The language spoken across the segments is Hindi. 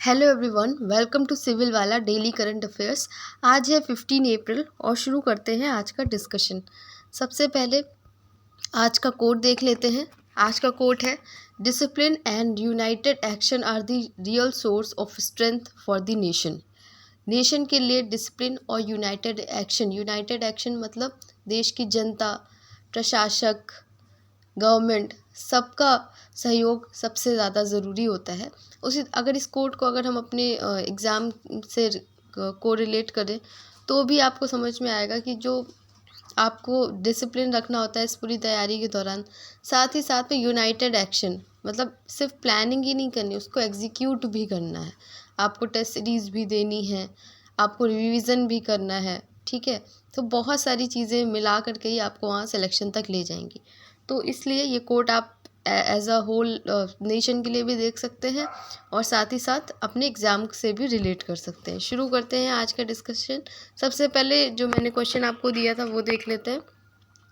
Hello everyone, welcome to civil वाला डेली करंट अफेयर्स। आज है 15 अप्रैल और शुरू करते हैं आज का डिस्कशन। सबसे पहले आज का कोट देख लेते हैं। आज का कोट है, discipline and united action are the real source of strength for the nation. Nation के लिए डिसिप्लिन और यूनाइटेड एक्शन मतलब देश की जनता, प्रशासक, गवर्नमेंट, सबका सहयोग सबसे ज़्यादा ज़रूरी होता है। उसी अगर इस कोड को अगर हम अपने एग्ज़ाम से को रिलेट करें तो भी आपको समझ में आएगा कि जो आपको डिसिप्लिन रखना होता है इस पूरी तैयारी के दौरान, साथ ही साथ में यूनाइटेड एक्शन मतलब सिर्फ प्लानिंग ही नहीं करनी, उसको एग्जीक्यूट भी करना है। आपको टेस्ट सीरीज़ भी देनी है, आपको रिवीजन भी करना है, ठीक है। तो बहुत सारी चीज़ें मिला करके ही आपको वहाँ सिलेक्शन तक ले जाएंगी। तो इसलिए ये कोट आप एज अ होल नेशन के लिए भी देख सकते हैं और साथ ही साथ अपने एग्ज़ाम से भी रिलेट कर सकते हैं। शुरू करते हैं आज का डिस्कशन। सबसे पहले जो मैंने क्वेश्चन आपको दिया था वो देख लेते हैं।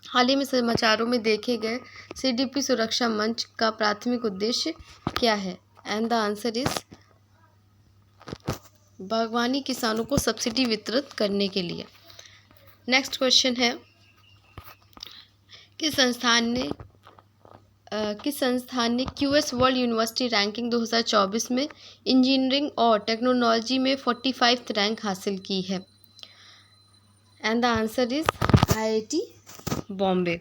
हाल ही में समाचारों में देखे गए सीडीपी सुरक्षा मंच का प्राथमिक उद्देश्य क्या है? एंड द आंसर इज बागवानी किसानों को सब्सिडी वितरित करने के लिए। नेक्स्ट क्वेश्चन है, किस संस्थान ने क्यूएस वर्ल्ड यूनिवर्सिटी रैंकिंग 2024 में इंजीनियरिंग और टेक्नोलॉजी में 45th रैंक हासिल की है? And the answer is IIT Bombay.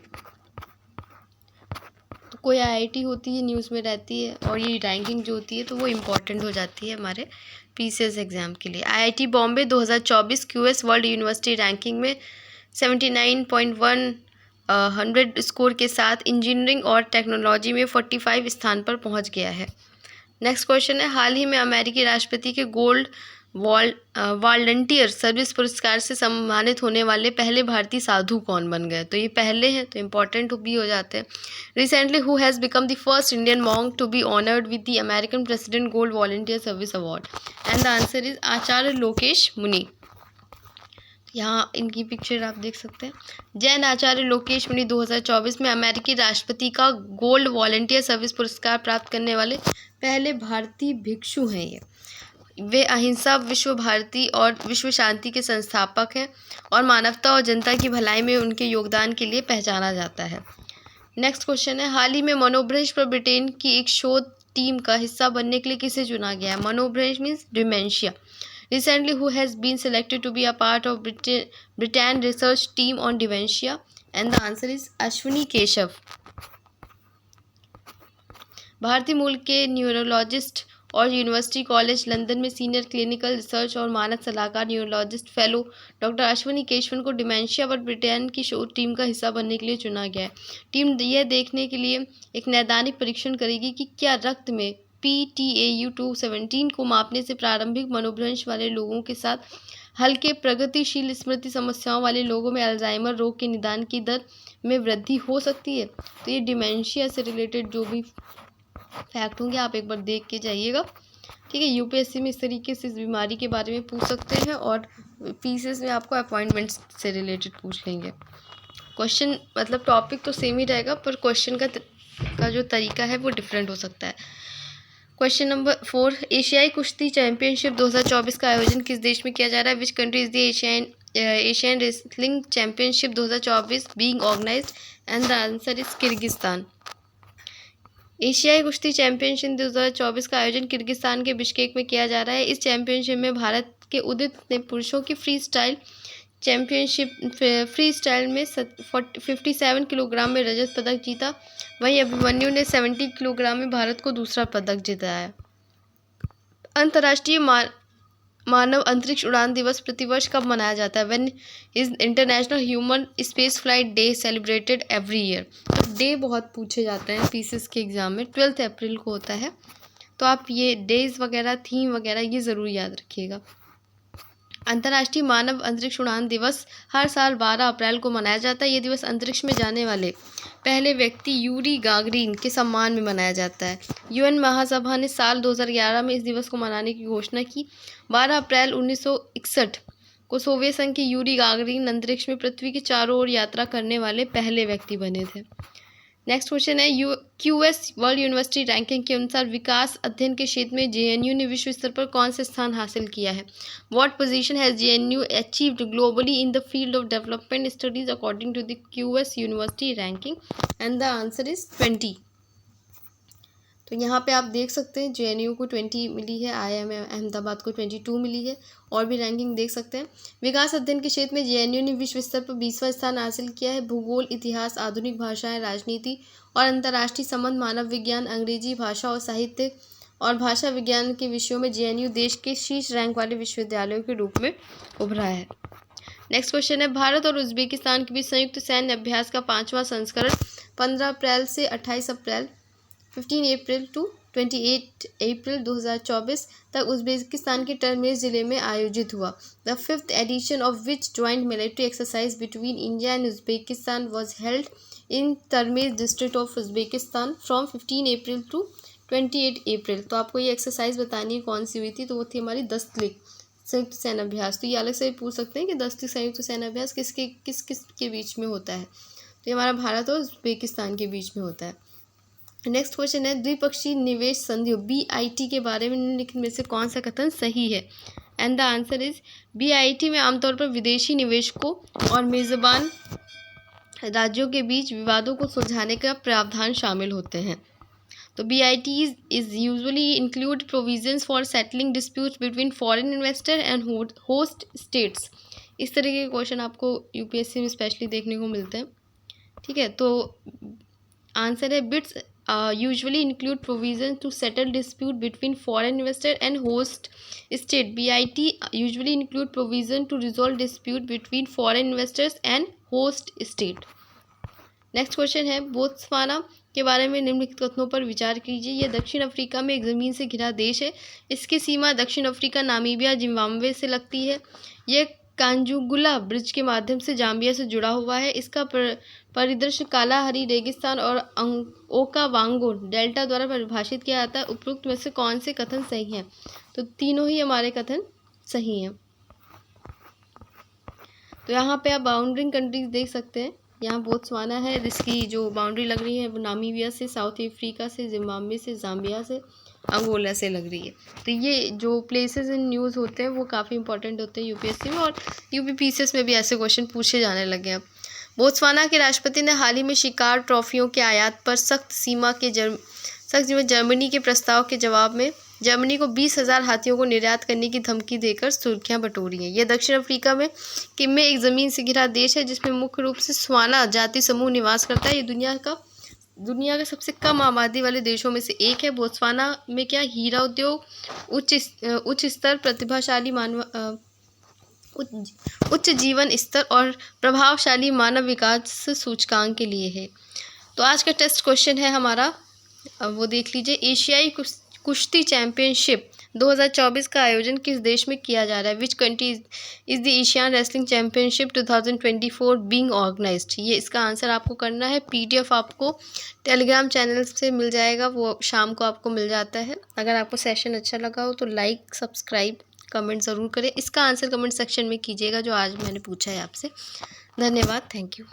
तो कोई आईआईटी होती है न्यूज़ में रहती है और ये रैंकिंग जो होती है तो वो इम्पॉर्टेंट हो जाती है हमारे पीसीएस एग्ज़ाम के लिए। IIT Bombay 2024 QS world university ranking में 79.1 स्कोर के साथ इंजीनियरिंग और टेक्नोलॉजी में 45 स्थान पर पहुंच गया है। नेक्स्ट क्वेश्चन है, हाल ही में अमेरिकी राष्ट्रपति के गोल्ड वॉलंटियर सर्विस पुरस्कार से सम्मानित होने वाले पहले भारतीय साधु कौन बन गए? तो ये पहले हैं तो इम्पोर्टेंट भी हो जाते हैं। Recently who has become the first Indian monk to be honoured with the American president gold volunteer service award? And the answer is Acharya Lokesh Muni. यहाँ इनकी पिक्चर आप देख सकते हैं। जैन आचार्य लोकेश मुनि 2024 में अमेरिकी राष्ट्रपति का गोल्ड वॉलंटियर सर्विस पुरस्कार प्राप्त करने वाले पहले भारतीय भिक्षु हैं। वे अहिंसा, विश्व भारती और विश्व शांति के संस्थापक हैं और मानवता और जनता की भलाई में उनके योगदान के लिए पहचाना जाता है। नेक्स्ट क्वेश्चन है, हाल ही में मनोभ्रंश पर ब्रिटेन की एक शोध टीम का हिस्सा बनने के लिए किसे चुना गया है? मनोभ्रंश means dementia. Recently, who has been selected to be a part of Britain research team on dementia? And the answer is Ashwini Keshav. भारतीय मूल के न्यूरोलॉजिस्ट और यूनिवर्सिटी कॉलेज लंदन में सीनियर क्लिनिकल रिसर्च और मानक सलाहकार neurologist fellow doctor Ashwini Keshavan को डिमेंशिया पर ब्रिटेन की शोध टीम का हिस्सा बनने के लिए चुना गया है। टीम यह देखने के लिए एक नैदानिक परीक्षण करेगी कि क्या रक्त में PTAU217 को मापने से प्रारंभिक मनोभ्रंश वाले लोगों के साथ हल्के प्रगतिशील स्मृति समस्याओं वाले लोगों में अल्जाइमर रोग के निदान की दर में वृद्धि हो सकती है। तो ये डिमेंशिया से रिलेटेड जो भी फैक्ट होंगे आप एक बार देख के जाइएगा, ठीक है। यूपीएससी में इस तरीके से इस बीमारी के बारे में पूछ सकते हैं और पीसीएस में आपको अपॉइंटमेंट से रिलेटेड पूछ लेंगे। क्वेश्चन मतलब टॉपिक तो सेम ही रहेगा पर क्वेश्चन का जो तरीका है वो डिफरेंट हो सकता है। क्वेश्चन नंबर 4, एशियाई कुश्ती चैंपियनशिप 2024 का आयोजन किस देश में किया जा रहा है? Which country is the Asian wrestling championship 2024 being organised? And the answer is Kyrgyzstan. एशियाई कुश्ती चैंपियनशिप 2024 का आयोजन किर्गिस्तान के बिश्केक में किया जा रहा है। इस चैंपियनशिप में भारत के उदित ने पुरुषों की फ्री स्टाइल में 57 किलोग्राम में रजत पदक जीता। वहीं अभिमन्यु ने 70 किलोग्राम में भारत को दूसरा पदक जिताया। अंतर्राष्ट्रीय मानव अंतरिक्ष उड़ान दिवस प्रतिवर्ष कब मनाया जाता है? When is international human space flight day celebrated every year? तो डे बहुत पूछे जाते हैं पीसीएस के एग्जाम में। 12 अप्रैल को होता है, तो आप ये डेज वगैरह, थीम वगैरह ये ज़रूर याद रखिएगा। अंतर्राष्ट्रीय मानव अंतरिक्ष उड़ान दिवस हर साल 12 अप्रैल को मनाया जाता है। ये दिवस अंतरिक्ष में जाने वाले पहले व्यक्ति यूरी गागरिन के सम्मान में मनाया जाता है। यूएन महासभा ने साल 2011 में इस दिवस को मनाने की घोषणा की। 12 अप्रैल 1961 को सोवियत संघ के यूरी गागरिन अंतरिक्ष में पृथ्वी के चारों ओर यात्रा करने वाले पहले व्यक्ति बने थे। नेक्स्ट क्वेश्चन है QS वर्ल्ड यूनिवर्सिटी रैंकिंग के अनुसार विकास अध्ययन के क्षेत्र में JNU ने विश्व स्तर पर कौन से स्थान हासिल किया है? What position has JNU achieved globally in the field of development studies according to the QS university ranking? And the answer is 20। तो यहाँ पे आप देख सकते हैं JNU को 20 मिली है, IIM अहमदाबाद को 22 मिली है, और भी रैंकिंग देख सकते हैं। विकास अध्ययन के क्षेत्र में JNU ने विश्व स्तर पर 20वां स्थान हासिल किया है। भूगोल, इतिहास, आधुनिक भाषाएं, राजनीति और अंतर्राष्ट्रीय संबंध, मानव विज्ञान, अंग्रेजी भाषा और साहित्य और भाषा विज्ञान के विषयों में JNU देश के शीर्ष रैंक वाले विश्वविद्यालयों के रूप में उभरा है। नेक्स्ट क्वेश्चन है भारत और उज्बेकिस्तान के बीच संयुक्त सैन्य अभ्यास का 5वां संस्करण 15 अप्रैल से 28 अप्रैल 15 अप्रैल टू 28 अप्रैल 2024 तक उज्बेकिस्तान के टर्मेश जिले में आयोजित हुआ। The 5th edition of which joint military exercise between India and Uzbekistan was held in Termez district of Uzbekistan from 15 April to 28 April. तो आपको ये एक्सरसाइज बतानी है कौन सी हुई थी, तो वो थी हमारी दस्तलिक संयुक्त सैन्य अभ्यास। तो ये अलग से पूछ सकते हैं कि दस्तलिक संयुक्त सैन्य अभ्यास किस किस के बीच में होता है, तो ये हमारा भारत और उज्बेकिस्तान के बीच में होता है। नेक्स्ट क्वेश्चन है द्विपक्षीय निवेश संधियों BIT के बारे में निम्नलिखित में से कौन सा कथन सही है? And the answer is BIT में आमतौर पर विदेशी निवेशकों और मेजबान राज्यों के बीच विवादों को सुलझाने का प्रावधान शामिल होते हैं। तो BIT is usually include provisions for settling disputes between foreign investor and host states। इस तरह के क्वेश्चन आपको UPSC में स्पेशली देखने को मिलते हैं। ठीक है, तो आंसर है bits usually include provisions to settle dispute between foreign investor and host state। BIT usually include provision to resolve dispute between foreign investors and host state। Next question है बोत्सवाना के बारे में निम्नलिखित कथनों पर विचार कीजिए। यह दक्षिण अफ्रीका में एक ज़मीन से घिरा देश है। इसकी सीमा दक्षिण अफ्रीका, नामीबिया, जिम्बाब्वे से लगती है। यह कांजूगुला ब्रिज के माध्यम से जाम्बिया से जुड़ा हुआ है। इसका परिदृश्य कालाहरी रेगिस्तान और ओकावांगो डेल्टा द्वारा परिभाषित किया जाता है। उपरोक्त में से कौन से कथन सही हैं? तो तीनों ही हमारे कथन सही हैं। तो यहाँ पे आप बाउंड्रिंग कंट्रीज देख सकते हैं। यहाँ बोत्सवाना है, जिसकी जो बाउंड्री लग रही है वो नामीबिया से, साउथ अफ्रीका से, जिम्बाब्वे से, जाम्बिया से, अंगोला से लग रही है। तो ये जो प्लेसेस इन न्यूज़ होते हैं वो काफ़ी इंपॉर्टेंट होते हैं UPSC में, और UPPCS में भी ऐसे क्वेश्चन पूछे जाने लगे हैं। बोत्सवाना के राष्ट्रपति ने हाल ही में शिकार ट्रॉफियों के आयात पर सख्त सीमा जर्मनी के प्रस्ताव के जवाब में जर्मनी को 20,000 हाथियों को निर्यात करने की धमकी देकर सुर्खियां बटोरी हैं। यह दक्षिण अफ्रीका में एक ज़मीन से घिरा देश है जिसमें मुख्य रूप से स्वाना जाति समूह निवास करता है। ये दुनिया का सबसे कम आबादी वाले देशों में से एक है। बोत्सवाना में क्या हीरा उद्योग उच्च स्तर, प्रतिभाशाली उच्च जीवन स्तर और प्रभावशाली मानव विकास सूचकांक के लिए है। तो आज का टेस्ट क्वेश्चन है हमारा, वो देख लीजिए। एशियाई कुश्ती चैंपियनशिप 2024 का आयोजन किस देश में किया जा रहा है? Which country is the Asian wrestling championship 2024 being organised? ये इसका आंसर आपको करना है। PDF आपको टेलीग्राम चैनल से मिल जाएगा, वो शाम को आपको मिल जाता है। अगर आपको सेशन अच्छा लगा हो तो लाइक, सब्सक्राइब, कमेंट ज़रूर करें। इसका आंसर कमेंट सेक्शन में कीजिएगा जो आज मैंने पूछा है आपसे। धन्यवाद, थैंक यू।